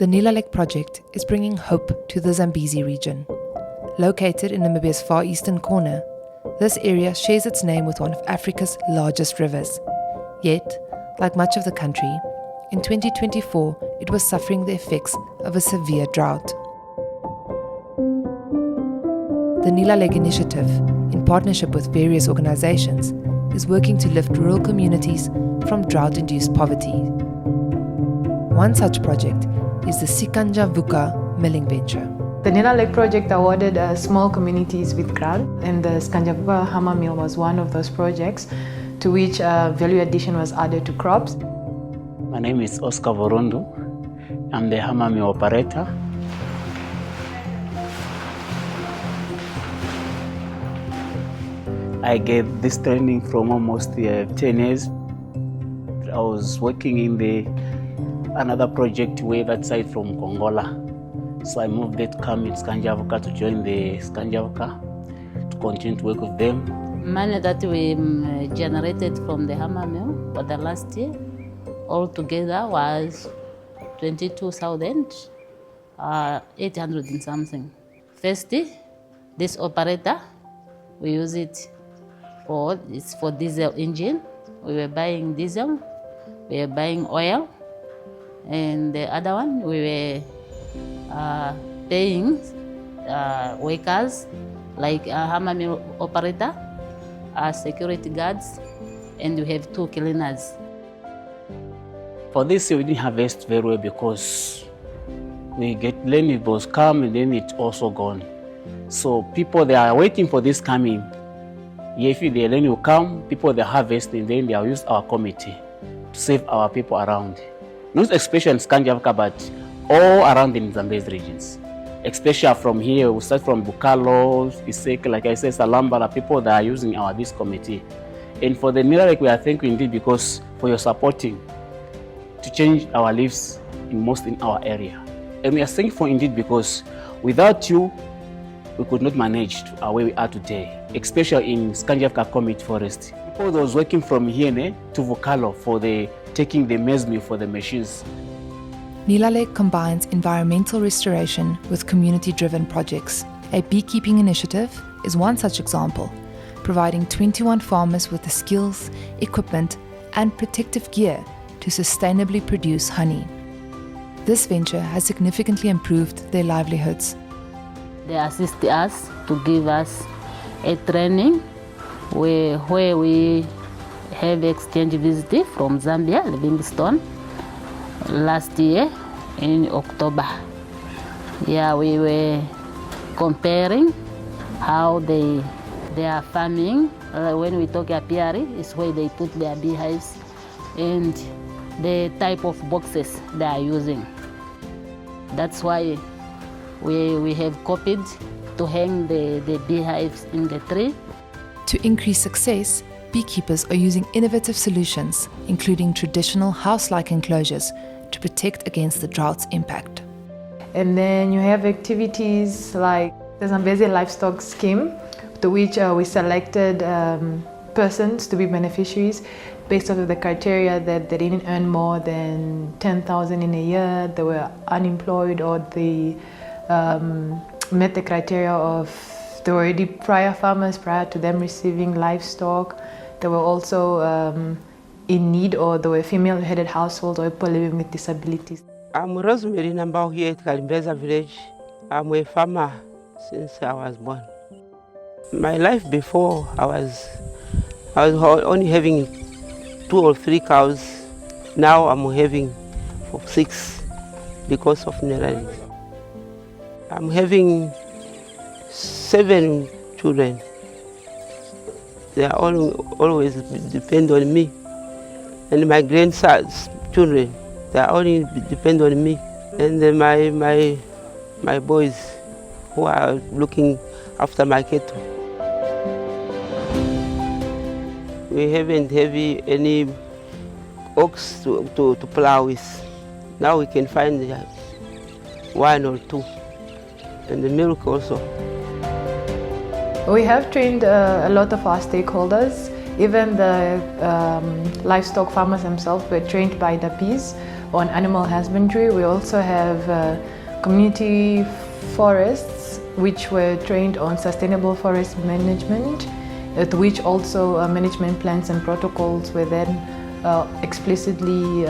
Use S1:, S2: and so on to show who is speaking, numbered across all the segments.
S1: The NILALEG Project is bringing hope to the Zambezi region. Located in Namibia's far eastern corner, this area shares its name with one of Africa's largest rivers. Yet, like much of the country, in 2024 it was suffering the effects of a severe drought. The NILALEG initiative, in partnership with various organizations, is working to lift rural communities from drought-induced poverty. One such project is the Sikanjavuka milling venture.
S2: The NILALEG project awarded small communities with grant, and the Sikanjavuka hammer mill was one of those projects to which value addition was added to crops.
S3: My name is Oscar Vorondu. I'm the hammer mill operator. I get this training from almost 10 years. I was working in another project way that side from Kongola. So I moved there to come in Sikanjavuka to join the Sikanjavuka to continue to work with them.
S4: Money that we generated from the hammer mill for the last year altogether was 22,800 and something. First, this operator, we use it for diesel engine. We were buying diesel, we were buying oil, and the other one we were paying workers like a hammer mill operator, security guards, and we have 2 cleaners.
S3: For this year we didn't harvest very well because we get rain, it was come and then it's also gone. So people, they are waiting for this coming. If the rain will come, people they harvest and then they will use our committee to save our people around. Not especially in Sikanjavuka, but all around in Zambezi regions. Especially from here, we start from Bukalo, Iseke, like I said, Salambala, people that are using this committee. And for the NILALEG, we are thankful indeed because for your supporting to change our lives in our area. And we are thankful indeed because without you, we could not manage where we are today, especially in Sikanjavuka Community Forest. People that was working from here to Vukalo for taking the maize meal for the machines.
S1: NILALEG combines environmental restoration with community-driven projects. A beekeeping initiative is one such example, providing 21 farmers with the skills, equipment, and protective gear to sustainably produce honey. This venture has significantly improved their livelihoods.
S4: They assist us to give us a training where we have exchange visit from Zambia, Livingstone, last year in October. Yeah, we were comparing how they are farming. When we talk apiary, it's where they put their beehives and the type of boxes they are using. That's why we have copied to hang the beehives in the tree.
S1: To increase success, beekeepers are using innovative solutions, including traditional house-like enclosures to protect against the drought's impact.
S2: And then you have activities like the Zambezi livestock scheme, to which we selected persons to be beneficiaries based off of the criteria that they didn't earn more than 10,000 in a year, they were unemployed, or they met the criteria of they were already prior farmers prior to them receiving livestock. They were also in need, or they were female-headed households or people living with disabilities.
S5: I'm Rosemary Nambao here at Zambezi Village. I'm a farmer since I was born. My life before, I was only having 2 or 3 cows. Now I'm having 6 because of NILALEG. I'm having 7 children. They are always depend on me. And my grandsons' children, they are only depend on me. And then my boys who are looking after my cattle. We haven't any ox to plow with. Now we can find 1 or 2. And the milk also.
S2: We have trained a lot of our stakeholders. Even the livestock farmers themselves were trained by the Peas, on animal husbandry. We also have community forests, which were trained on sustainable forest management, at which also management plans and protocols were then explicitly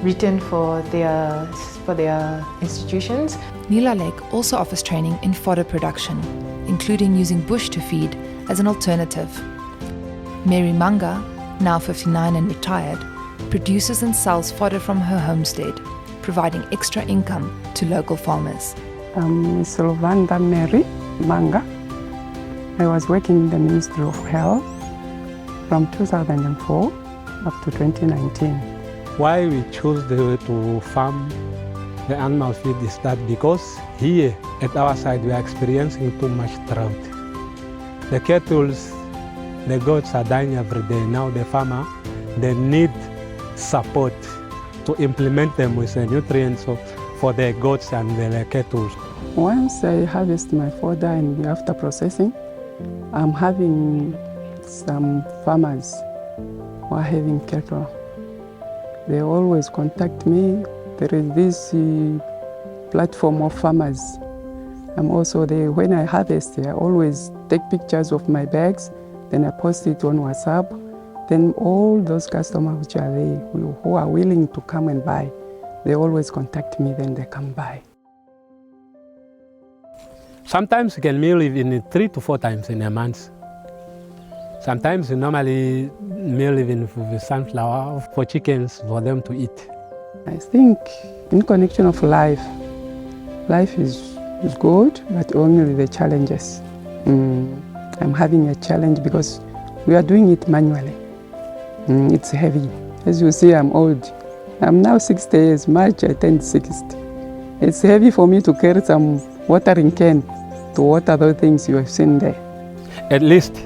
S2: written for their institutions.
S1: NILALEG also offers training in fodder production, including using bush to feed as an alternative. Mary Manga, now 59 and retired, produces and sells fodder from her homestead, providing extra income to local farmers.
S6: I'm Sylvanda Mary Manga. I was working in the Ministry of Health from 2004 up to 2019.
S7: Why we chose to farm the animal feed is that because here at our side we are experiencing too much drought. The cattle, the goats are dying every day. Now the farmer, they need support to implement them with the nutrients for the goats and the cattle.
S6: Once I harvest my fodder and after processing, I'm having some farmers who are having cattle. They always contact me. There is this platform of farmers. I'm also there. When I harvest, I always take pictures of my bags, then I post it on WhatsApp. Then all those customers which are there, who are willing to come and buy, they always contact me, then they come buy.
S7: Sometimes you can meal even 3 to 4 times in a month. Sometimes you normally meal even with sunflower for chickens for them to eat.
S6: I think in connection of life is good, but only the challenges. I'm having a challenge because we are doing it manually. It's heavy. As you see, I'm old. I'm now 60 years, March I turned 60. It's heavy for me to carry some watering can to water those things you have seen there.
S7: At least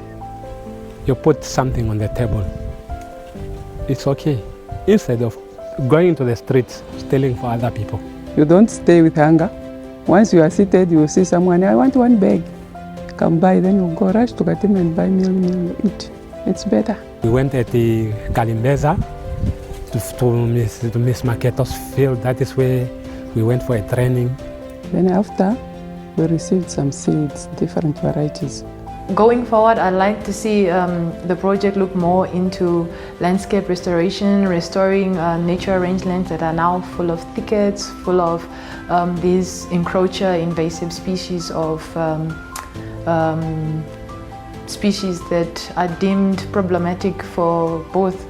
S7: you put something on the table. It's okay. Instead of going to the streets, stealing for other people.
S6: You don't stay with hunger. Once you are seated, you see someone, I want one bag. Come buy, then you go rush to Katim and buy meal, eat. It's better.
S7: We went at the Kalimbeza to Miss Maketo's field. That is where we went for a training.
S6: Then after, we received some seeds, different varieties.
S2: Going forward, I'd like to see the project look more into landscape restoration, restoring nature rangelands that are now full of thickets, full of these encroacher invasive species of species that are deemed problematic for both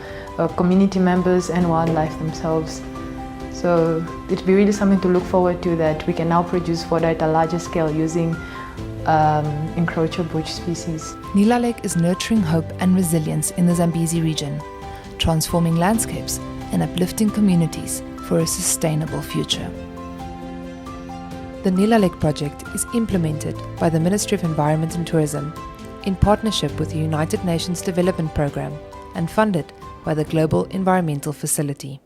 S2: community members and wildlife themselves. So it'd be really something to look forward to, that we can now produce fodder at a larger scale using encroacher bush species.
S1: NILALEG is nurturing hope and resilience in the Zambezi region, transforming landscapes and uplifting communities for a sustainable future. The NILALEG Project is implemented by the Ministry of Environment and Tourism in partnership with the United Nations Development Programme and funded by the Global Environmental Facility.